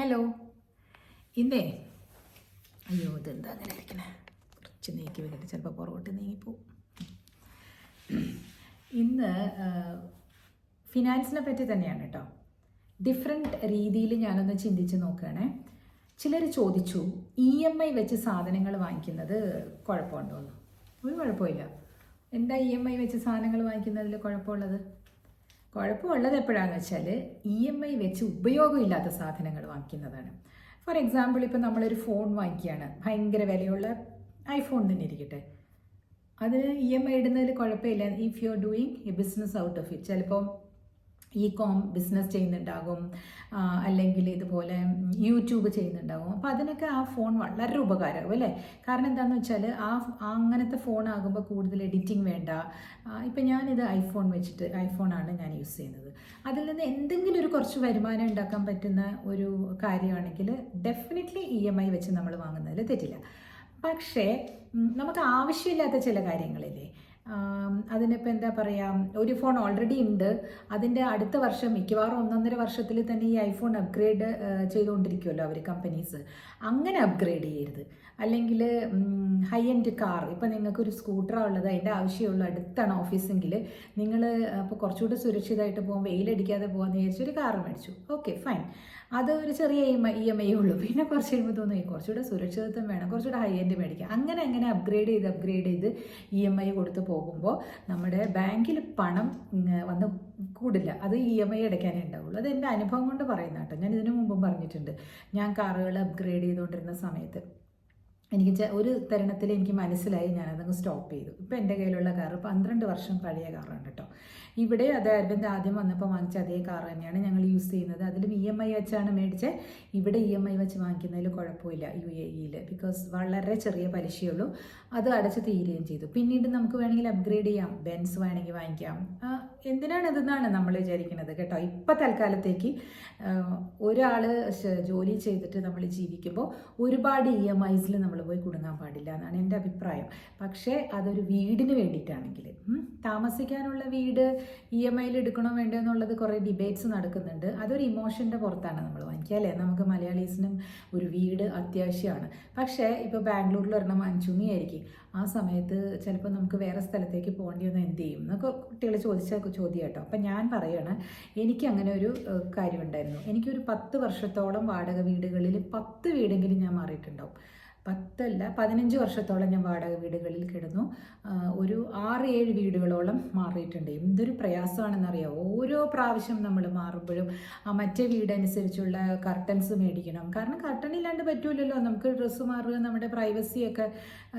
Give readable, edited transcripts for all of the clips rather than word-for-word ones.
Hello. ഇന്നേ ഇതെന്താ അങ്ങനെ ഇരിക്കണേ, കുറച്ച് നീക്കി വെക്കട്ടെ, ചിലപ്പോൾ പുറകോട്ട് നീങ്ങിപ്പോവും. ഇന്ന് ഫിനാൻസിനെ പറ്റി തന്നെയാണ് കേട്ടോ. ഡിഫറെൻറ്റ് രീതിയിൽ ഞാനൊന്ന് ചിന്തിച്ച് നോക്കുകയാണേ. ചിലർ ചോദിച്ചു, EMI വെച്ച് സാധനങ്ങൾ വാങ്ങിക്കുന്നത് കുഴപ്പമുണ്ടോയെന്ന്. ഒരു കുഴപ്പമില്ല. എന്താ EMI വെച്ച് സാധനങ്ങൾ വാങ്ങിക്കുന്നതിൽ കുഴപ്പമുള്ളത്? കുഴപ്പമുള്ളത് എപ്പോഴാണെന്ന് വെച്ചാൽ EMI വെച്ച് ഉപയോഗമില്ലാത്ത സാധനങ്ങൾ വാങ്ങിക്കുന്നതാണ്. ഫോർ എക്സാമ്പിൾ, ഇപ്പോൾ നമ്മളൊരു ഫോൺ വാങ്ങിക്കുകയാണ്, ഭയങ്കര വിലയുള്ള ഐഫോൺ തന്നെ ഇരിക്കട്ടെ, അതിന് EMI ഇടുന്നതിൽ കുഴപ്പമില്ല. If you are doing A business out of it, ചിലപ്പോൾ ഇ-കോം ബിസിനസ് ചെയ്യുന്നുണ്ടാകും, അല്ലെങ്കിൽ ഇതുപോലെ യൂട്യൂബ് ചെയ്യുന്നുണ്ടാകും. അപ്പോൾ അതിനൊക്കെ ആ ഫോൺ വളരെ ഉപകാരമാകും അല്ലേ. കാരണം എന്താണെന്ന് വെച്ചാൽ അങ്ങനത്തെ ഫോണാകുമ്പോൾ കൂടുതൽ എഡിറ്റിംഗ് വേണ്ട. ഇപ്പം ഞാനിത് ഐഫോണാണ് ഞാൻ യൂസ് ചെയ്യുന്നത്. അതിൽ നിന്ന് എന്തെങ്കിലും ഒരു കുറച്ച് വരുമാനം ഉണ്ടാക്കാൻ പറ്റുന്ന ഒരു കാര്യമാണെങ്കിൽ ഡെഫിനറ്റ്ലി EMI വെച്ച് നമ്മൾ വാങ്ങുന്നതിൽ തെറ്റില്ല. പക്ഷേ നമുക്ക് ആവശ്യമില്ലാത്ത ചില കാര്യങ്ങളില്ലേ, അതിനിപ്പോൾ എന്താ പറയുക, ഒരു ഫോൺ ഓൾറെഡി ഉണ്ട്, അതിൻ്റെ അടുത്ത വർഷം മിക്കവാറും 1.5 വർഷത്തിൽ തന്നെ ഈ ഐഫോൺ അപ്ഗ്രേഡ് ചെയ്തുകൊണ്ടിരിക്കുമല്ലോ അവർ കമ്പനീസ്. അങ്ങനെ അപ്ഗ്രേഡ് ചെയ്യരുത്. അല്ലെങ്കിൽ ഹൈ എൻഡ് കാർ, ഇപ്പോൾ നിങ്ങൾക്കൊരു സ്കൂട്ടറാണ് ഉള്ളത്, അതിൻ്റെ ആവശ്യമുള്ള അടുത്താണ് ഓഫീസെങ്കിൽ നിങ്ങൾ അപ്പോൾ കുറച്ചുകൂടി സുരക്ഷിതമായിട്ട് പോകാൻ, വെയിലടിക്കാതെ പോകാമെന്ന് വിചാരിച്ചൊരു കാർ മേടിച്ചു. Okay, fine. അത് ഒരു ചെറിയ EMI ഉള്ളൂ. പിന്നെ കുറച്ച് കഴിയുമ്പോൾ തോന്നി കുറച്ചുകൂടെ സുരക്ഷിതത്വം വേണം, കുറച്ചുകൂടെ ഹൈ എൻഡ് മേടിക്കാം. അങ്ങനെ അപ്ഗ്രേഡ് ചെയ്ത് EMI കൊടുത്ത് പോകുമ്പോൾ നമ്മുടെ ബാങ്കിൽ പണം വന്ന് കൂടില്ല. അത് EMI അടയ്ക്കാനേ ഉണ്ടാവുള്ളൂ. അത് എൻ്റെ അനുഭവം കൊണ്ട് പറയുന്ന കേട്ടോ. ഞാൻ ഇതിനു മുമ്പും പറഞ്ഞിട്ടുണ്ട്. ഞാൻ കാറുകൾ അപ്ഗ്രേഡ് ചെയ്തുകൊണ്ടിരുന്ന സമയത്ത് എനിക്ക് ഒരു തരുണത്തിൽ എനിക്ക് മനസ്സിലായി, ഞാനതങ്ങ് സ്റ്റോപ്പ് ചെയ്തു. ഇപ്പോൾ എൻ്റെ കയ്യിലുള്ള കാറ് 12 വർഷം പഴയ കാറാണ് കേട്ടോ. ഇവിടെ അത് അരവിന്ദ് ആദ്യം വന്നപ്പോൾ വാങ്ങിച്ച അതേ കാർ തന്നെയാണ് ഞങ്ങൾ യൂസ് ചെയ്യുന്നത്. അതിലും EMI വെച്ചാണ് മേടിച്ചത്. ഇവിടെ EMI വെച്ച് വാങ്ങിക്കുന്നതിൽ കുഴപ്പമില്ല UAE-യിൽ, ബിക്കോസ് വളരെ ചെറിയ പലിശയുള്ളൂ. അത് അടച്ച് തീരുകയും ചെയ്തു. പിന്നീട് നമുക്ക് വേണമെങ്കിൽ അപ്ഗ്രേഡ് ചെയ്യാം, ബെൻസ് വേണമെങ്കിൽ വാങ്ങിക്കാം. എന്തിനാണിതെന്നാണ് നമ്മൾ വിചാരിക്കുന്നത് കേട്ടോ. ഇപ്പം തൽക്കാലത്തേക്ക് ഒരാൾ ജോലി ചെയ്തിട്ട് നമ്മൾ ജീവിക്കുമ്പോൾ ഒരുപാട് EMIs നമ്മൾ പോയി കുടുങ്ങാൻ പാടില്ല എന്നാണ് എൻ്റെ അഭിപ്രായം. പക്ഷേ അതൊരു വീടിന് വേണ്ടിയിട്ടാണെങ്കിൽ, താമസിക്കാനുള്ള വീട് EMI എടുക്കണോ വേണ്ടോ എന്നുള്ളത് കുറേ ഡിബേറ്റ്സ് നടക്കുന്നുണ്ട്. അതൊരു ഇമോഷൻ്റെ പുറത്താണ് നമ്മൾ വാങ്ങിക്കുക അല്ലേ. നമുക്ക് മലയാളീസിനും ഒരു വീട് അത്യാവശ്യമാണ്. പക്ഷേ ഇപ്പോൾ ബാംഗ്ലൂരിൽ ഒരെണ്ണം വാങ്ങിച്ചു എന്നായിരിക്കും, ആ സമയത്ത് ചിലപ്പോൾ നമുക്ക് വേറെ സ്ഥലത്തേക്ക് പോകേണ്ടി വന്നാൽ എന്ത് ചെയ്യും എന്നൊക്കെ കുട്ടികൾ ചോദിച്ച ചോദ്യം കേട്ടോ. അപ്പം ഞാൻ പറയുകയാണ്, എനിക്ക് അങ്ങനെ ഒരു കാര്യമുണ്ടായിരുന്നു. എനിക്കൊരു 10 വർഷത്തോളം വാടക വീടുകളിൽ 10 വീടെങ്കിലും ഞാൻ മാറിയിട്ടുണ്ടാവും. 10 അല്ല 15 വർഷത്തോളം ഞാൻ വാടക വീടുകളിൽ കിടന്നു. ഒരു 6-7 വീടുകളോളം മാറിയിട്ടുണ്ട്. എന്തൊരു പ്രയാസമാണെന്നറിയാം. ഓരോ പ്രാവശ്യം നമ്മൾ മാറുമ്പോഴും ആ മറ്റേ വീടനുസരിച്ചുള്ള കർട്ടൻസ് മേടിക്കണം. കാരണം കർട്ടൻ ഇല്ലാണ്ട് പറ്റൂലല്ലോ, നമുക്ക് ഡ്രസ്സ് മാറുക, നമ്മുടെ പ്രൈവസിയൊക്കെ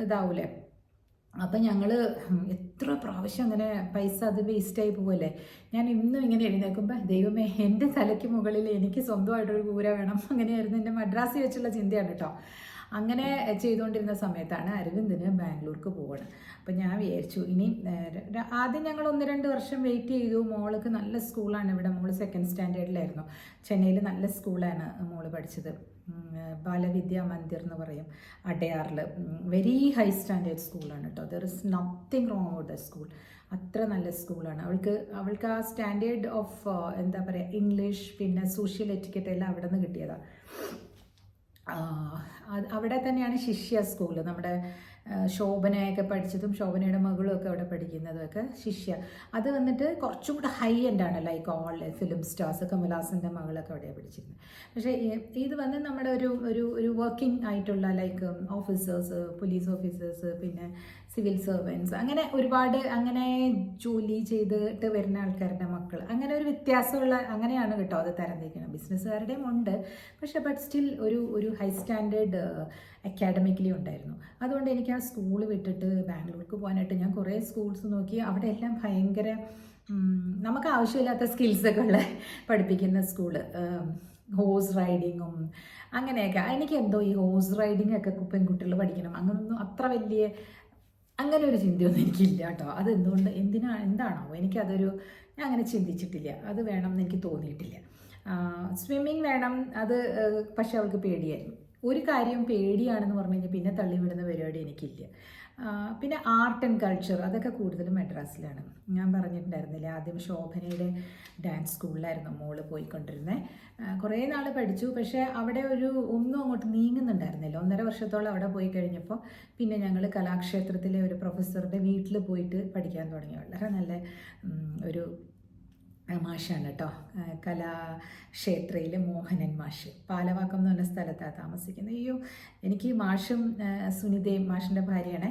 ഇതാവൂലേ. അപ്പം ഞങ്ങൾ എത്ര പ്രാവശ്യം അങ്ങനെ പൈസ അത് വേസ്റ്റായി പോവല്ലേ. ഞാൻ ഇന്നും ഇങ്ങനെ എഴുന്നേൽക്കുമ്പോൾ ദൈവമേ, എൻ്റെ തലയ്ക്ക് മുകളിൽ എനിക്ക് സ്വന്തമായിട്ടൊരു കൂര വേണം. അങ്ങനെയായിരുന്നു എൻ്റെ മദ്രാസിൽ വെച്ചുള്ള ചിന്തയാണ് കേട്ടോ. അങ്ങനെ ചെയ്തുകൊണ്ടിരുന്ന സമയത്താണ് അരവിന്ദിന് ബാംഗ്ലൂർക്ക് പോകണം. അപ്പം ഞാൻ വിചാരിച്ചു ഇനി ആദ്യം ഞങ്ങൾ 1-2 വർഷം വെയിറ്റ് ചെയ്തു. മോൾക്ക് നല്ല സ്കൂളാണ് ഇവിടെ. മോള് 2nd സ്റ്റാൻഡേർഡിലായിരുന്നു. ചെന്നൈയിൽ നല്ല സ്കൂളാണ് മോള് പഠിച്ചത്. ബാലവിദ്യാ മന്ദിർ എന്ന് പറയും, അടയാറിൽ. വെരി ഹൈ സ്റ്റാൻഡേർഡ് സ്കൂളാണ് കേട്ടോ. There is nothing wrong with the school. അത്ര നല്ല സ്കൂളാണ്. അവൾക്ക് ആ സ്റ്റാൻഡേർഡ് ഓഫ് എന്താ പറയുക, ഇംഗ്ലീഷ് പിന്നെ സോഷ്യൽ എറ്റിക്കറ്റ് എല്ലാം അവിടെ നിന്ന് കിട്ടിയതാണ്. അവിടെ തന്നെയാണ് ശിഷ്യ സ്കൂള്. നമ്മുടെ ശോഭനയൊക്കെ പഠിച്ചതും ശോഭനയുടെ മകളും ഒക്കെ അവിടെ പഠിക്കുന്നതും ഒക്കെ ശിഷ്യ. അത് വന്നിട്ട് കുറച്ചും കൂടെ ഹൈ എൻഡാണ്, ലൈക്ക് ഓൾ ഫിലിം സ്റ്റാർസ്. കമൽഹാസൻ്റെ മകളൊക്കെ അവിടെയാണ് പഠിച്ചിരുന്നത്. പക്ഷേ ഇത് വന്ന് നമ്മുടെ ഒരു വർക്കിംഗ് ആയിട്ടുള്ള ലൈക്ക് ഓഫീസേഴ്സ്, പോലീസ് ഓഫീസേഴ്സ്, പിന്നെ സിവിൽ സർവൻസ്, അങ്ങനെ ഒരുപാട് അങ്ങനെ ജോലി ചെയ്തിട്ട് വരുന്ന ആൾക്കാരുടെ മക്കൾ, അങ്ങനെ ഒരു വ്യത്യാസമുള്ള അങ്ങനെയാണ് കേട്ടോ അത് തരംതിരിക്കണം. ബിസിനസ്സുകാരുടെയും ഉണ്ട്, പക്ഷേ ബട്ട് സ്റ്റിൽ ഒരു ഹൈ സ്റ്റാൻഡേർഡ് അക്കാഡമിക്കലി ഉണ്ടായിരുന്നു. അതുകൊണ്ട് എനിക്ക് ആ സ്കൂൾ വിട്ടിട്ട് ബാംഗ്ലൂർക്ക് പോകാനായിട്ട് ഞാൻ കുറേ സ്കൂൾസ് നോക്കി. അവിടെ എല്ലാം ഭയങ്കര നമുക്ക് ആവശ്യമില്ലാത്ത സ്കിൽസൊക്കെ ഉള്ള പഠിപ്പിക്കുന്ന സ്കൂള്. ഹോഴ്സ് റൈഡിങ്ങും അങ്ങനെയൊക്കെ. എനിക്ക് എന്തോ ഈ ഹോഴ്സ് റൈഡിങ് ഒക്കെ പെൺകുട്ടികൾ പഠിക്കണം അങ്ങനൊന്നും അത്ര വലിയ അങ്ങനെ ഒരു ചിന്തയൊന്നും എനിക്കില്ല കേട്ടോ. അതെന്തുകൊണ്ട് എന്താണോ ഞാൻ അങ്ങനെ ചിന്തിച്ചിട്ടില്ല. അത് വേണം എന്ന് എനിക്ക് തോന്നിയിട്ടില്ല. സ്വിമ്മിങ് വേണം, അത് പക്ഷെ അവൾക്ക് പേടിയായിരുന്നു. ഒരു കാര്യം പേടിയാണെന്ന് പറഞ്ഞു കഴിഞ്ഞാൽ പിന്നെ തള്ളിവിടുന്ന പരിപാടി എനിക്കില്ല. പിന്നെ ആർട്ട് ആൻഡ് കൾച്ചർ അതൊക്കെ കൂടുതലും മദ്രാസിലാണ്. ഞാൻ പറഞ്ഞിട്ടുണ്ടായിരുന്നില്ലേ, ആദ്യം ശോഭനയുടെ ഡാൻസ് സ്കൂളിലായിരുന്നു മോള് പോയിക്കൊണ്ടിരുന്നത്. കുറേ നാൾ പഠിച്ചു, പക്ഷേ അവിടെ ഒന്നും അങ്ങോട്ട് നീങ്ങുന്നുണ്ടായിരുന്നില്ല. 1.5 വർഷത്തോളം അവിടെ പോയി കഴിഞ്ഞപ്പോൾ പിന്നെ ഞങ്ങൾ കലാക്ഷേത്രത്തിലെ ഒരു പ്രൊഫസറുടെ വീട്ടിൽ പോയിട്ട് പഠിക്കാൻ തുടങ്ങി. വളരെ നല്ല ഒരു മാഷാണ് കേട്ടോ, കലാക്ഷേത്രയിലെ മോഹനൻ മാഷ്, പാലവാക്കം എന്ന് പറഞ്ഞ സ്ഥലത്താണ് താമസിക്കുന്നത്. അയ്യോ, എനിക്ക് മാഷും സുനിതയും മാഷിൻ്റെ ഭാര്യയാണ്.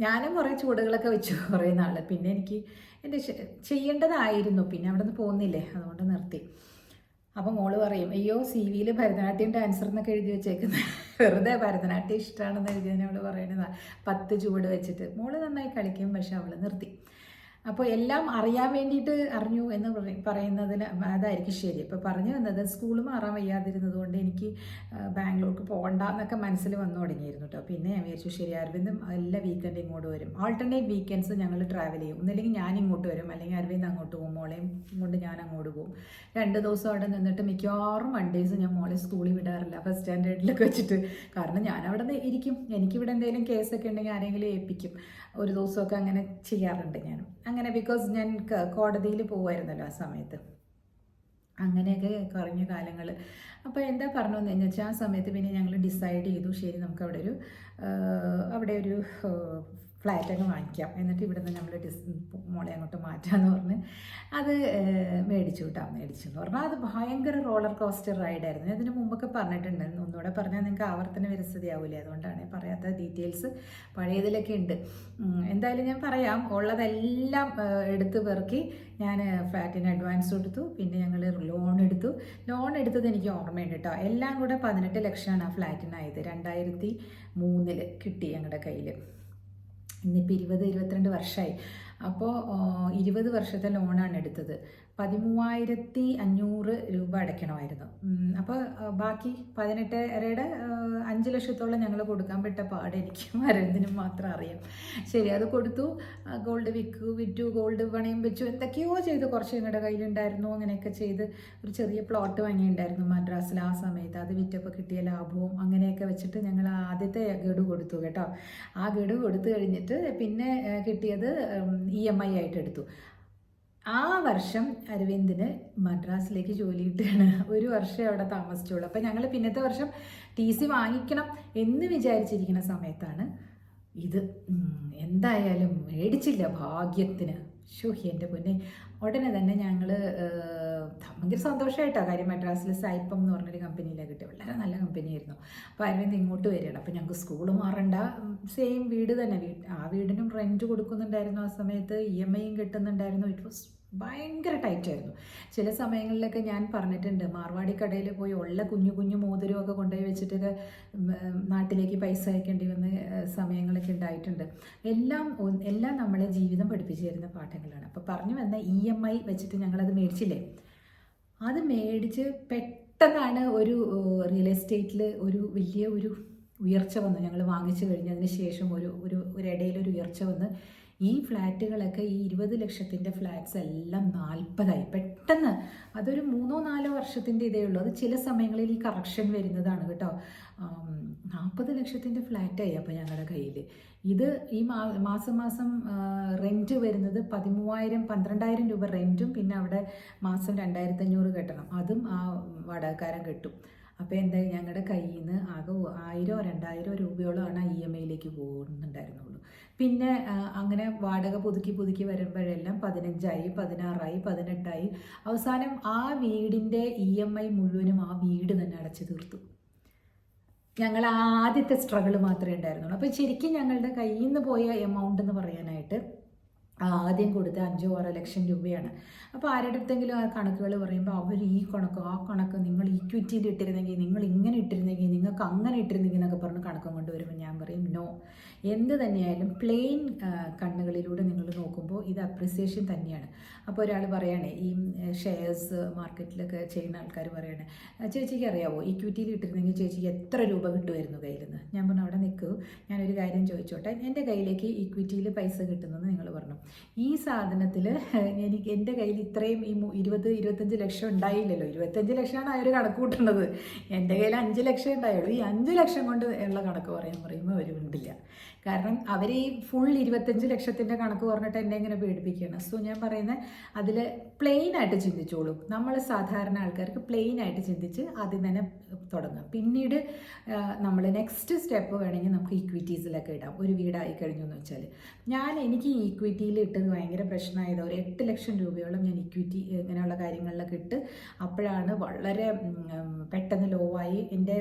ഞാനും കുറേ ചുവടുകളൊക്കെ വെച്ചു കുറേ നാൾ. പിന്നെ എനിക്ക് എൻ്റെ ചെയ്യേണ്ടതായിരുന്നു, പിന്നെ അവിടെ നിന്ന് പോകുന്നില്ലേ, അതുകൊണ്ട് നിർത്തി. അപ്പോൾ മോള് പറയും, അയ്യോ CV-യിൽ ഭരതനാട്യം ഡാൻസർ എന്നൊക്കെ എഴുതി വെച്ചേക്കുന്നത്, വെറുതെ ഭരതനാട്യം ഇഷ്ടമാണെന്ന് എഴുതിയതിന് അവൾ പറയുന്നതാണ് 10 ചുവട് വെച്ചിട്ട്. മോള് നന്നായി കളിക്കും, പക്ഷെ അവൾ നിർത്തി. അപ്പോൾ എല്ലാം അറിയാൻ വേണ്ടിയിട്ട് അറിഞ്ഞു എന്ന് പറയുന്നതിന് അതായിരിക്കും ശരി. ഇപ്പോൾ പറഞ്ഞു വന്നത് സ്കൂൾ മാറാൻ വയ്യാതിരുന്നത് കൊണ്ട് എനിക്ക് ബാംഗ്ലൂർക്ക് പോകണ്ട എന്നൊക്കെ മനസ്സിൽ വന്നു തുടങ്ങിയിരുന്നു കേട്ടോ. പിന്നെ ഞാൻ വിചാരിച്ചു ശരി, അരവിന്ദും എല്ലാ വീക്കെൻഡ് ഇങ്ങോട്ട് വരും. ആൾട്ടർനേറ്റ് വീക്കെൻഡ്സ് ഞങ്ങൾ ട്രാവൽ ചെയ്യും. ഒന്നില്ലെങ്കിൽ ഞാൻ ഇങ്ങോട്ട് വരും, അല്ലെങ്കിൽ അരവിന്ദ് അങ്ങോട്ട് പോകും, മോളെയും കൊണ്ട് ഞാൻ അങ്ങോട്ട് പോകും. 2 ദിവസം അവിടെ നിന്നിട്ട് മിക്കവാറും മൺഡേയ്സ് ഞാൻ മോളെ സ്കൂളിൽ വിടാറില്ല, ഫസ്റ്റ് സ്റ്റാൻഡേർഡിലൊക്കെ വെച്ചിട്ട്. കാരണം ഞാൻ അവിടെ നിന്ന് ഇരിക്കും, എനിക്കിവിടെ എന്തെങ്കിലും കേസൊക്കെ ഉണ്ടെങ്കിൽ ആരെങ്കിലും ഏൽപ്പിക്കും. ഒരു ദിവസമൊക്കെ അങ്ങനെ ചെയ്യാറുണ്ട് ഞാൻ. അങ്ങനെ ബിക്കോസ് ഞാൻ കോടതിയിൽ പോകുമായിരുന്നല്ലോ ആ സമയത്ത്. അങ്ങനെയൊക്കെ കുറഞ്ഞ കാലങ്ങൾ. അപ്പോൾ എന്താ പറഞ്ഞതെന്ന് വെച്ചാൽ ആ സമയത്ത് പിന്നെ ഞങ്ങൾ ഡിസൈഡ് ചെയ്തു, ശരി നമുക്ക് അവിടെ ഒരു ഫ്ലാറ്റൊക്കെ വാങ്ങിക്കാം, എന്നിട്ട് ഇവിടെ നിന്ന് നമ്മൾ മോളെ അങ്ങോട്ട് മാറ്റാമെന്ന് പറഞ്ഞ് അത് മേടിച്ചു എന്ന് പറഞ്ഞാൽ അത് ഭയങ്കര റോളർ കോസ്റ്റർ റൈഡായിരുന്നു. അതിന് മുമ്പൊക്കെ പറഞ്ഞിട്ടുണ്ടായിരുന്നു, ഒന്നുകൂടെ പറഞ്ഞാൽ നിങ്ങൾക്ക് ആവർത്തന വിരസതയാവില്ലേ, അതുകൊണ്ടാണ് പറയാത്ത. ഡീറ്റെയിൽസ് പഴയതിലൊക്കെ ഉണ്ട്. എന്തായാലും ഞാൻ പറയാം, ഉള്ളതെല്ലാം എടുത്ത് പെറുക്കി ഞാൻ ഫ്ലാറ്റിന് അഡ്വാൻസ് കൊടുത്തു. പിന്നെ ഞങ്ങൾ ലോൺ എടുത്തത് എനിക്ക് ഓർമ്മയുണ്ട് കേട്ടോ. എല്ലാം കൂടെ 18 ലക്ഷമാണ് ആ ഫ്ലാറ്റിനായത്. 2003 കിട്ടി ഞങ്ങളുടെ കയ്യിൽ. ഇന്നിപ്പോൾ 20-22 വർഷമായി. അപ്പോൾ 20 വർഷത്തെ ലോണാണ് എടുത്തത്. 13,500 രൂപ അടയ്ക്കണമായിരുന്നു. അപ്പോൾ ബാക്കി 18.5 5 ലക്ഷത്തോളം ഞങ്ങൾ കൊടുക്കാൻ പെട്ട പാട് എനിക്കും അരവിന്ദിനും മാത്രം അറിയാം. ശരി, അത് കൊടുത്തു. ഗോൾഡ് വിറ്റു, ഗോൾഡ് പണയം വെച്ചു, എന്തൊക്കെയോ ചെയ്ത്. കുറച്ച് ഞങ്ങളുടെ കയ്യിലുണ്ടായിരുന്നു. അങ്ങനെയൊക്കെ ചെയ്ത് ഒരു ചെറിയ പ്ലോട്ട് വാങ്ങിയിട്ടുണ്ടായിരുന്നു മദ്രാസിൽ ആ സമയത്ത്. അത് വിറ്റപ്പോൾ കിട്ടിയ ലാഭവും അങ്ങനെയൊക്കെ വെച്ചിട്ട് ഞങ്ങൾ ആദ്യത്തെ ഗഡു കൊടുത്തു കേട്ടോ. ആ ഗഡു കൊടുത്തു കഴിഞ്ഞിട്ട് പിന്നെ കിട്ടിയത് EMI ആയിട്ട് എടുത്തു. ആ വർഷം അരവിന്ദിന് മദ്രാസിലേക്ക് ജോലി കിട്ടുകയാണ്. 1 വർഷം അവിടെ താമസിച്ചുള്ളൂ. അപ്പം ഞങ്ങൾ പിന്നത്തെ വർഷം TC വാങ്ങിക്കണം എന്ന് വിചാരിച്ചിരിക്കുന്ന സമയത്താണ് ഇത്. എന്തായാലും മേടിച്ചില്ല ഭാഗ്യത്തിന്. എൻ്റെ പൊന്നെ, ഉടനെ തന്നെ ഞങ്ങൾ ഭയങ്കര സന്തോഷമായിട്ടാണ് കാര്യം. മദ്രാസിൽ സൈപ്പം എന്ന് പറഞ്ഞൊരു കമ്പനിയിലാണ് കിട്ടിയത്. വളരെ നല്ല കമ്പനിയായിരുന്നു. അപ്പോൾ അരവിന്ദ് ഇങ്ങോട്ട് വരികയാണ്. അപ്പോൾ ഞങ്ങൾക്ക് സ്കൂൾ മാറണ്ട, സെയിം വീട് തന്നെ. ആ വീടിനും റെൻറ്റ് കൊടുക്കുന്നുണ്ടായിരുന്നു ആ സമയത്ത്, EMIയും കിട്ടുന്നുണ്ടായിരുന്നു. ഇറ്റ് വാസ് ഭയങ്കര ടൈറ്റായിരുന്നു. ചില സമയങ്ങളിലൊക്കെ ഞാൻ പറഞ്ഞിട്ടുണ്ട്, മാർവാടി കടയിൽ പോയി ഉള്ള കുഞ്ഞു മോതിരമൊക്കെ കൊണ്ടുപോയി വെച്ചിട്ടൊക്കെ നാട്ടിലേക്ക് പൈസ അയക്കേണ്ടി വന്ന സമയങ്ങളൊക്കെ ഉണ്ടായിട്ടുണ്ട്. എല്ലാം നമ്മളെ ജീവിതം പഠിപ്പിച്ചു തരുന്ന പാഠങ്ങളാണ്. അപ്പോൾ പറഞ്ഞു വന്ന EMI വെച്ചിട്ട് ഞങ്ങളത് മേടിച്ചില്ലേ, അത് മേടിച്ച് പെട്ടെന്നാണ് ഒരു റിയൽ എസ്റ്റേറ്റിൽ വലിയ ഉയർച്ച വന്നു. ഞങ്ങൾ വാങ്ങിച്ചു കഴിഞ്ഞതിന് ശേഷം ഇടയിലൊരു ഉയർച്ച വന്ന് ഈ ഫ്ലാറ്റുകളൊക്കെ, ഈ 20 ലക്ഷത്തിൻ്റെ ഫ്ലാറ്റ്സ് എല്ലാം 40ആയി പെട്ടെന്ന്. അതൊരു 3-4 വർഷത്തിൻ്റെ ഇതേ ഉള്ളൂ. അത് ചില സമയങ്ങളിൽ ഈ കറക്ഷൻ വരുന്നതാണ് കേട്ടോ. 40 ലക്ഷത്തിൻ്റെ ഫ്ലാറ്റായി അപ്പോൾ ഞങ്ങളുടെ കയ്യിൽ. ഇത് ഈ മാസം റെൻറ്റ് വരുന്നത് 13,000-12,000 രൂപ റെൻറ്റും, പിന്നെ അവിടെ മാസം 2,500 കെട്ടണം. അതും ആ വാടകക്കാരൻ കെട്ടും. അപ്പോൾ എന്തായി, ഞങ്ങളുടെ കയ്യിൽ നിന്ന് ആകെ 1,000-2,000 രൂപയോളമാണ് EMIയിലേക്ക് പോകുന്നുണ്ടായിരുന്നുള്ളൂ. പിന്നെ അങ്ങനെ വാടക പുതുക്കി വരുമ്പോഴെല്ലാം 15ആയി, 16ആയി, 18ആയി. അവസാനം ആ വീടിൻ്റെ EMI മുഴുവനും ആ വീട് തന്നെ അടച്ചു തീർത്തു. ഞങ്ങൾ ആദ്യത്തെ സ്ട്രഗിൾ മാത്രമേ ഉണ്ടായിരുന്നുള്ളൂ. അപ്പോൾ ശരിക്കും ഞങ്ങളുടെ കയ്യിൽ നിന്ന് പോയ എമൗണ്ട് എന്ന് പറയാനായിട്ട് ആദ്യം കൊടുത്ത 5-6 ലക്ഷം രൂപയാണ്. അപ്പോൾ ആരുടെ അടുത്തെങ്കിലും ആ കണക്കുകൾ പറയുമ്പോൾ അവർ ഈ കണക്ക് ആ കണക്ക് നിങ്ങൾ ഇക്വിറ്റിയിൽ ഇട്ടിരുന്നെങ്കിൽ, നിങ്ങൾ ഇങ്ങനെ ഇട്ടിരുന്നെങ്കിൽ, നിങ്ങൾക്ക് അങ്ങനെ ഇട്ടിരുന്നെങ്കിൽ എന്നൊക്കെ പറഞ്ഞ് കണക്കം കൊണ്ടുവരുമ്പോൾ ഞാൻ പറയും നോ. എന്ത് തന്നെയായാലും പ്ലെയിൻ കണ്ണുകളിലൂടെ നിങ്ങൾ നോക്കുമ്പോൾ ഇത് അപ്രിസിയേഷൻ തന്നെയാണ്. അപ്പോൾ ഒരാൾ പറയുകയാണെ, ഈ ഷെയർസ് മാർക്കറ്റിലൊക്കെ ചെയ്യുന്ന ആൾക്കാർ പറയുകയാണ്, ചേച്ചിക്ക് അറിയാവോ ഇക്വിറ്റിയിൽ ഇട്ടിരുന്നെങ്കിൽ ചേച്ചിക്ക് എത്ര രൂപ കിട്ടുമായിരുന്നു കയ്യിൽ നിന്ന്? ഞാൻ പറഞ്ഞു അവിടെ നിൽക്കൂ, ഞാനൊരു കാര്യം ചോദിച്ചോട്ടെ, എൻ്റെ കയ്യിലേക്ക് ഇക്വിറ്റിയിൽ പൈസ കിട്ടുന്നെന്ന് നിങ്ങൾ പറഞ്ഞു. ഈ സാധനത്തിൽ എൻ്റെ കയ്യിൽ ഇത്രയും 25 ലക്ഷം ഉണ്ടായില്ലല്ലോ. 25 ലക്ഷമാണ് അവർ കണക്ക് കൂട്ടുന്നത്. എൻ്റെ കയ്യിൽ 5 ലക്ഷം ഉണ്ടായുള്ളൂ. ഈ 5 ലക്ഷം കൊണ്ട് ഉള്ള കണക്ക് പറയുമ്പോൾ അവർ ഉണ്ടില്ല. കാരണം അവർ ഈ ഫുൾ 25 ലക്ഷത്തിൻ്റെ കണക്ക് പറഞ്ഞിട്ട് എന്നെ ഇങ്ങനെ പേടിപ്പിക്കുകയാണ്. സോ ഞാൻ പറയുന്നത് അതിൽ പ്ലെയിനായിട്ട് ചിന്തിച്ചോളൂ. നമ്മൾ സാധാരണ ആൾക്കാർക്ക് പ്ലെയിനായിട്ട് ചിന്തിച്ച് ആദ്യം തന്നെ തുടങ്ങാം. പിന്നീട് നമ്മൾ നെക്സ്റ്റ് സ്റ്റെപ്പ് വേണമെങ്കിൽ നമുക്ക് ഇക്വിറ്റീസിലൊക്കെ ഇടാം. ഒരു വീടായി കഴിഞ്ഞു എന്ന് വെച്ചാൽ എനിക്ക് ഈ ഇക്വിറ്റിയിൽ ഇട്ടത് ഭയങ്കര പ്രശ്നമായത്. ഒരു 8 ലക്ഷം രൂപയോളം ഞാൻ ഇക്വിറ്റി ഇങ്ങനെയുള്ള കാര്യങ്ങളിലൊക്കെ ഇട്ട് അപ്പോഴാണ് വളരെ പെട്ടെന്ന് ലോ ആയി. എൻ്റെ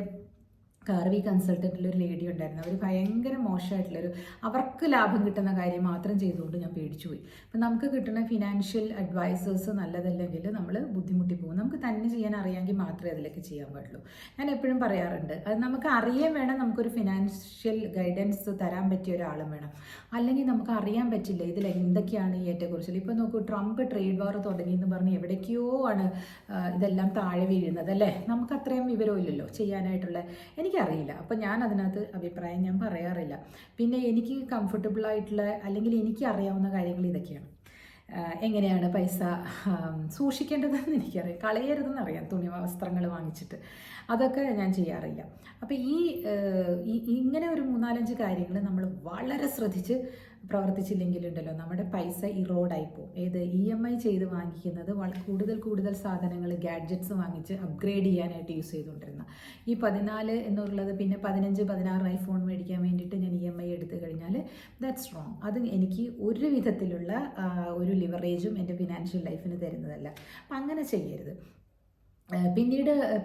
കാർവി കൺസൾട്ടൻറ്റിലൊരു ലേഡി ഉണ്ടായിരുന്നു. അവർ ഭയങ്കര മോശമായിട്ടുള്ളൊരു അവർക്ക് ലാഭം കിട്ടുന്ന കാര്യം മാത്രം ചെയ്തുകൊണ്ട് ഞാൻ പേടിച്ചു പോയി. അപ്പം നമുക്ക് കിട്ടുന്ന ഫിനാൻഷ്യൽ അഡ്വൈസേഴ്സ് നല്ലതല്ലെങ്കിൽ നമ്മൾ ബുദ്ധിമുട്ടി പോകും. നമുക്ക് തന്നെ ചെയ്യാൻ അറിയാമെങ്കിൽ മാത്രമേ അതിലേക്ക് ചെയ്യാൻ പാടുള്ളൂ. ഞാൻ എപ്പോഴും പറയാറുണ്ട്, അത് നമുക്ക് അറിയാൻ വേണം. നമുക്കൊരു ഫിനാൻഷ്യൽ ഗൈഡൻസ് തരാൻ പറ്റിയ ഒരാളും വേണം. അല്ലെങ്കിൽ നമുക്ക് അറിയാൻ പറ്റില്ല ഇതിൽ എന്തൊക്കെയാണ് ഈ ഏറ്റക്കുറിച്ചിൽ. ഇപ്പോൾ നോക്കൂ, ട്രംപ് ട്രേഡ് വാർ തുടങ്ങിയെന്ന് പറഞ്ഞ് എവിടേക്കോ ആണ് ഇതെല്ലാം താഴെ വീഴുന്നത് അല്ലേ. നമുക്ക് അത്രയും വിവരമില്ലല്ലോ ചെയ്യാനായിട്ടുള്ള. എനിക്കറിയില്ല. അപ്പം ഞാൻ അതിനകത്ത് അഭിപ്രായം ഞാൻ പറയാറില്ല. പിന്നെ എനിക്ക് കംഫർട്ടബിളായിട്ടുള്ള അല്ലെങ്കിൽ എനിക്ക് അറിയാവുന്ന കാര്യങ്ങൾ ഇതൊക്കെയാണ്. എങ്ങനെയാണ് പൈസ സൂക്ഷിക്കേണ്ടതെന്ന് എനിക്കറിയാം. കളയരുതെന്നറിയാം. തുണി വസ്ത്രങ്ങൾ വാങ്ങിച്ചിട്ട് അതൊക്കെ ഞാൻ ചെയ്യാറില്ല. അപ്പോൾ ഇങ്ങനെ ഒരു 3-4 കാര്യങ്ങൾ നമ്മൾ വളരെ ശ്രദ്ധിച്ച് പ്രവർത്തിച്ചില്ലെങ്കിലുണ്ടല്ലോ നമ്മുടെ പൈസ ഇറോഡായി പോകും. EMI ചെയ്ത് വാങ്ങിക്കുന്നത് കൂടുതൽ സാധനങ്ങൾ ഗാഡ്ജറ്റ്സ് വാങ്ങിച്ച് അപ്ഗ്രേഡ് ചെയ്യാനായിട്ട് യൂസ് ചെയ്തുകൊണ്ടിരുന്ന ഈ 14 എന്നുള്ളത് പിന്നെ 15-16 ഐഫോൺ മേടിക്കാൻ വേണ്ടിയിട്ട് ഞാൻ EMI എടുത്തു കഴിഞ്ഞാൽ ദാറ്റ്സ് റോങ്. അത് എനിക്ക് ഒരു വിധത്തിലുള്ള ഒരു ലിവറേജും എൻ്റെ ഫിനാൻഷ്യൽ ലൈഫിന് തരുന്നതല്ല. അപ്പം അങ്ങനെ ചെയ്യരുത്.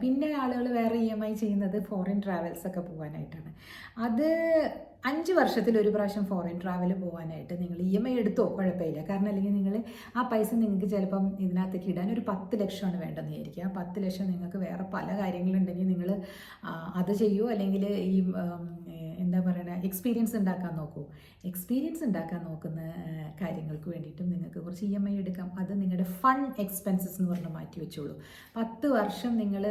പിന്നെ ആളുകൾ വേറെ EMI ചെയ്യുന്നത് ഫോറിൻ ട്രാവൽസൊക്കെ പോകാനായിട്ടാണ്. അത് 5 വർഷത്തിൽ ഒരു പ്രാവശ്യം ഫോറിൻ ട്രാവൽ പോകാനായിട്ട് നിങ്ങൾ EMI എടുത്തോ കുഴപ്പമില്ല. കാരണം അല്ലെങ്കിൽ നിങ്ങൾ ആ പൈസ നിങ്ങൾക്ക് ചിലപ്പം ഇതിനകത്തേക്ക് ഇടാൻ ഒരു 10 ലക്ഷമാണ് വേണ്ടതെന്ന് വിചാരിക്കുക. 10 ലക്ഷം നിങ്ങൾക്ക് വേറെ പല കാര്യങ്ങളുണ്ടെങ്കിൽ നിങ്ങൾ അത് ചെയ്യൂ. അല്ലെങ്കിൽ ഈ എന്താ പറയുക, എക്സ്പീരിയൻസ് ഉണ്ടാക്കാൻ നോക്കൂ. എക്സ്പീരിയൻസ് ഉണ്ടാക്കാൻ നോക്കുന്ന കാര്യങ്ങൾക്ക് വേണ്ടിയിട്ടും നിങ്ങൾക്ക് കുറച്ച് EMI എടുക്കാം. അത് നിങ്ങളുടെ ഫൺ എക്സ്പെൻസസ് എന്ന് പറഞ്ഞ് മാറ്റി വെച്ചോളൂ. 10 വർഷം നിങ്ങൾ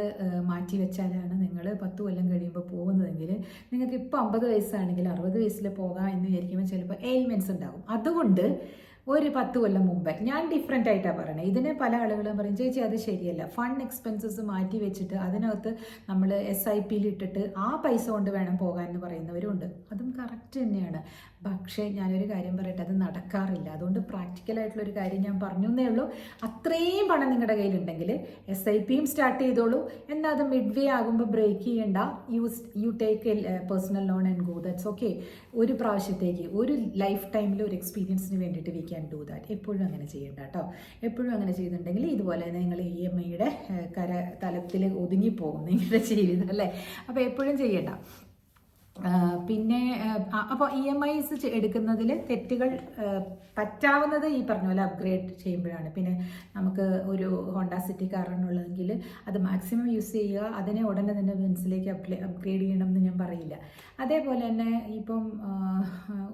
മാറ്റി വെച്ചാലാണ് നിങ്ങൾ 10 കൊല്ലം കഴിയുമ്പോൾ പോകുന്നതെങ്കിൽ നിങ്ങൾക്ക് ഇപ്പോൾ 50 വയസ്സാണെങ്കിൽ 60 വയസ്സിൽ പോകാം എന്ന് വിചാരിക്കുമ്പോൾ ചിലപ്പോൾ എയിൽമെൻറ്റ്സ് ഉണ്ടാകും. അതുകൊണ്ട് ഒരു 10 കൊല്ലം മുമ്പേ ഞാൻ ഡിഫറെൻ്റ് ആയിട്ടാണ് പറയണത്. ഇതിന് പല ആളുകളും പറയും, ചേച്ചി അത് ശരിയല്ല, ഫണ്ട് എക്സ്പെൻസസ് മാറ്റി വെച്ചിട്ട് അതിനകത്ത് നമ്മൾ SIPയിൽ ഇട്ടിട്ട് ആ പൈസ കൊണ്ട് വേണം പോകാൻ എന്ന് പറയുന്നവരുണ്ട്. അതും കറക്റ്റ് തന്നെയാണ്. പക്ഷേ ഞാനൊരു കാര്യം പറയട്ടെ, അത് നടക്കാറില്ല. അതുകൊണ്ട് പ്രാക്ടിക്കലായിട്ടുള്ളൊരു കാര്യം ഞാൻ പറഞ്ഞു എന്നേ ഉള്ളൂ. അത്രയും പണം നിങ്ങളുടെ കയ്യിലുണ്ടെങ്കിൽ SIPയും സ്റ്റാർട്ട് ചെയ്തോളൂ. എന്നാൽ അത് മിഡ് വേ ആകുമ്പോൾ ബ്രേക്ക് ചെയ്യേണ്ട. You take A personal loan and go. That's okay. ഒരു പ്രാവശ്യത്തേക്ക് ഒരു ലൈഫ് ടൈമിൽ ഒരു എക്സ്പീരിയൻസിന് വേണ്ടിയിട്ട് വി ക്യാൻ ഡു ദാറ്റ്. എപ്പോഴും അങ്ങനെ ചെയ്യേണ്ട കേട്ടോ. എപ്പോഴും അങ്ങനെ ചെയ്തിട്ടുണ്ടെങ്കിൽ ഇതുപോലെ തന്നെ നിങ്ങൾ EMIയുടെ തലത്തിൽ ഒതുങ്ങിപ്പോകും നിങ്ങളുടെ ജീവിതം അല്ലേ. അപ്പോൾ എപ്പോഴും ചെയ്യേണ്ട. പിന്നെ അപ്പോൾ EMIs എടുക്കുന്നതിൽ തെറ്റുകൾ പറ്റാവുന്നത് ഈ പറഞ്ഞ പോലെ അപ്ഗ്രേഡ് ചെയ്യുമ്പോഴാണ്. പിന്നെ നമുക്ക് ഒരു ഹോണ്ട സിറ്റി കാറാണുള്ളതെങ്കിൽ അത് മാക്സിമം യൂസ് ചെയ്യുക. അതിനെ ഉടനെ തന്നെ ബെൻസിലേക്ക് അപ്ഗ്രേഡ് ചെയ്യണം എന്ന് ഞാൻ പറയില്ല. അതേപോലെ തന്നെ ഇപ്പം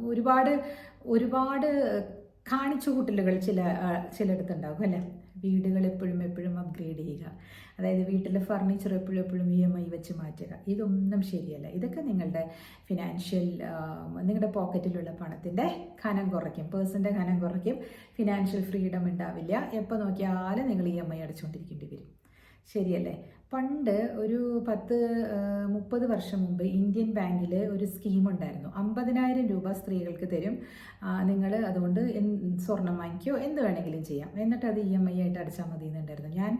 ഒരുപാട് കാണിച്ചുകൂട്ടലുകൾ ചിലയിടത്തുണ്ടാകും അല്ലേ. വീടുകൾ എപ്പോഴും അപ്ഗ്രേഡ് ചെയ്യുക. അതായത് വീട്ടിലെ ഫർണിച്ചർ എപ്പോഴും EMI വെച്ച് മാറ്റുക. ഇതൊന്നും ശരിയല്ല. ഇതൊക്കെ നിങ്ങളുടെ ഫിനാൻഷ്യൽ നിങ്ങളുടെ പോക്കറ്റിലുള്ള പണത്തിൻ്റെ ഖനം കുറയ്ക്കും, പേഴ്സിൻ്റെ ഖനം കുറയ്ക്കും. ഫിനാൻഷ്യൽ ഫ്രീഡം ഉണ്ടാവില്ല. എപ്പോൾ നോക്കിയാലും നിങ്ങൾ EMI അടച്ചുകൊണ്ടിരിക്കേണ്ടി വരും. ശരിയല്ലേ. പണ്ട് ഒരു 10-30 വർഷം മുമ്പ് ഇന്ത്യൻ ബാങ്കിൽ ഒരു സ്കീം ഉണ്ടായിരുന്നു. 50,000 രൂപ സ്ത്രീകൾക്ക് തരും. നിങ്ങൾ അതുകൊണ്ട് സ്വർണം വാങ്ങിക്കോ, എന്ത് വേണമെങ്കിലും ചെയ്യാം, എന്നിട്ട് അത് EMI ആയിട്ട് അടച്ചാൽ മതി എന്നുണ്ടായിരുന്നു. ഞാൻ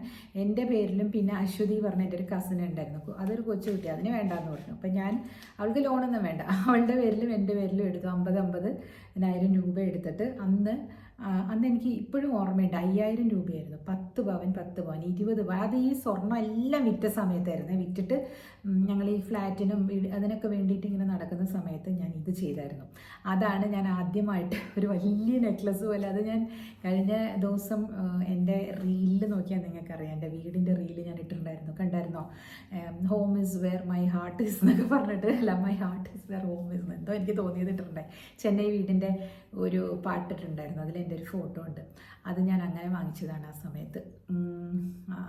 എൻ്റെ പേരിലും പിന്നെ അശ്വതി പറഞ്ഞ എൻ്റെ ഒരു കസിൻ ഉണ്ടായിരുന്നു, അതൊരു കൊച്ചു കുട്ടി, അതിന് വേണ്ടാന്ന് പറഞ്ഞു. അപ്പം ഞാൻ അവൾക്ക് ലോണൊന്നും വേണ്ട, അവളുടെ പേരിലും എൻ്റെ പേരിലും എടുത്തു 50,000 രൂപ എടുത്തിട്ട് അന്ന് എനിക്ക് ഇപ്പോഴും ഓർമ്മയുണ്ട്, 5,000 രൂപയായിരുന്നു. 10 പവൻ 20 പവൻ അത് ഈ സ്വർണ്ണം എല്ലാം വിറ്റ സമയത്തായിരുന്നു. വിറ്റിട്ട് ഞങ്ങൾ ഈ ഫ്ലാറ്റിനും അതിനൊക്കെ വേണ്ടിയിട്ട് ഇങ്ങനെ നടക്കുന്ന സമയത്ത് ഞാൻ ഇത് ചെയ്തായിരുന്നു. അതാണ് ഞാൻ ആദ്യമായിട്ട് ഒരു വലിയ നെക്ലസ് പോലെ, അത് ഞാൻ കഴിഞ്ഞ ദിവസം എൻ്റെ റീലിൽ നോക്കിയാൽ നിങ്ങൾക്കറിയാം, എൻ്റെ വീടിൻ്റെ റീല് ഞാൻ ഇട്ടിട്ടുണ്ടായിരുന്നു, കണ്ടായിരുന്നോ? Home is where my heart is എന്നൊക്കെ പറഞ്ഞിട്ട്, അല്ല my heart is wear home is എന്തോ എനിക്ക് തോന്നിയതിട്ടുണ്ടായി. ചെന്നൈ വീടിൻ്റെ ഒരു പാട്ടിട്ടുണ്ടായിരുന്നു, അതിൽ എൻ്റെ ഒരു ഫോട്ടോ ഉണ്ട്. അത് ഞാൻ അങ്ങനെ വാങ്ങിച്ചതാണ് ആ സമയത്ത്.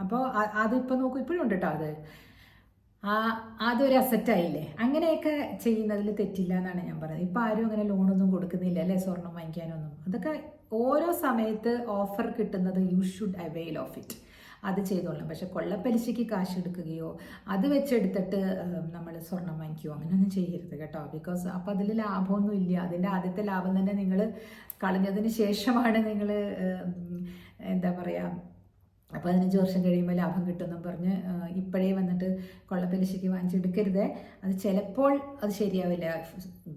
അപ്പോൾ അതിപ്പോൾ നോക്കൂ, ഇപ്പോഴും ഉണ്ട് കേട്ടോ. അതൊരു അസറ്റായില്ലേ. അങ്ങനെയൊക്കെ ചെയ്യുന്നതിൽ തെറ്റില്ല എന്നാണ് ഞാൻ പറയുന്നത്. ഇപ്പോൾ ആരും അങ്ങനെ ലോണൊന്നും കൊടുക്കുന്നില്ല അല്ലേ, സ്വർണം വാങ്ങിക്കാനൊന്നും. അതൊക്കെ ഓരോ സമയത്ത് ഓഫർ കിട്ടുന്നത് you should avail of it. അത് ചെയ്തോളാം. പക്ഷെ കൊള്ളപ്പലിശയ്ക്ക് കാശ് എടുക്കുകയോ അത് വെച്ചെടുത്തിട്ട് നമ്മൾ സ്വർണം വാങ്ങിക്കുകയോ അങ്ങനെയൊന്നും ചെയ്യരുത് കേട്ടോ. ബിക്കോസ് അപ്പോൾ അതിൽ ലാഭമൊന്നും ഇല്ല. അതിൻ്റെ ആദ്യത്തെ ലാഭം തന്നെ നിങ്ങൾ കളഞ്ഞതിന് ശേഷമാണ് നിങ്ങൾ എന്താ പറയുക 15 വർഷം കഴിയുമ്പോൾ ലാഭം കിട്ടുമെന്നും പറഞ്ഞ് ഇപ്പോഴേ വന്നിട്ട് കൊള്ളപ്പലിശയ്ക്ക് വാങ്ങിച്ചെടുക്കരുത്. അത് ചിലപ്പോൾ അത് ശരിയാവില്ല.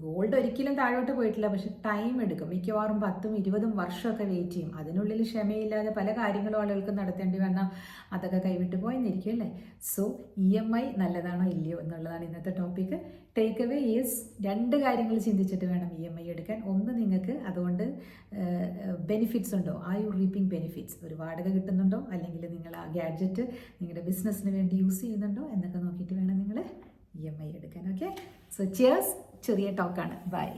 ഗോൾഡ് ഒരിക്കലും താഴോട്ട് പോയിട്ടില്ല, പക്ഷെ ടൈം എടുക്കും. മിക്കവാറും 10-20 വർഷമൊക്കെ വെയിറ്റ് ചെയ്യും. അതിനുള്ളിൽ ക്ഷമയില്ലാതെ പല കാര്യങ്ങളും ആളുകൾക്ക് നടത്തേണ്ടി വന്നാൽ അതൊക്കെ കൈവിട്ട് പോയെന്നിരിക്കും അല്ലേ. സോ EMI നല്ലതാണോ ഇല്ലയോ എന്നുള്ളതാണ് ഇന്നത്തെ ടോപ്പിക്ക്. ടേക്ക് അവേ ഈസ് 2 കാര്യങ്ങൾ ചിന്തിച്ചിട്ട് വേണം EMI എടുക്കാൻ. ഒന്ന്, നിങ്ങൾക്ക് അതുകൊണ്ട് ബെനിഫിറ്റ്സ് ഉണ്ടോ, ആർ യു റീപ്പിംഗ് ബെനിഫിറ്റ്സ്, ഒരു വാടക കിട്ടുന്നുണ്ടോ, അല്ലെങ്കിൽ നിങ്ങൾ ആ ഗാഡ്ജറ്റ് നിങ്ങളുടെ ബിസിനസ്സിന് വേണ്ടി യൂസ് ചെയ്യുന്നുണ്ടോ എന്നൊക്കെ നോക്കിയിട്ട് വേണം നിങ്ങൾ EMI എടുക്കാൻ. Okay, so cheers. ചെറിയ ടോക്കാണ്. ബൈ.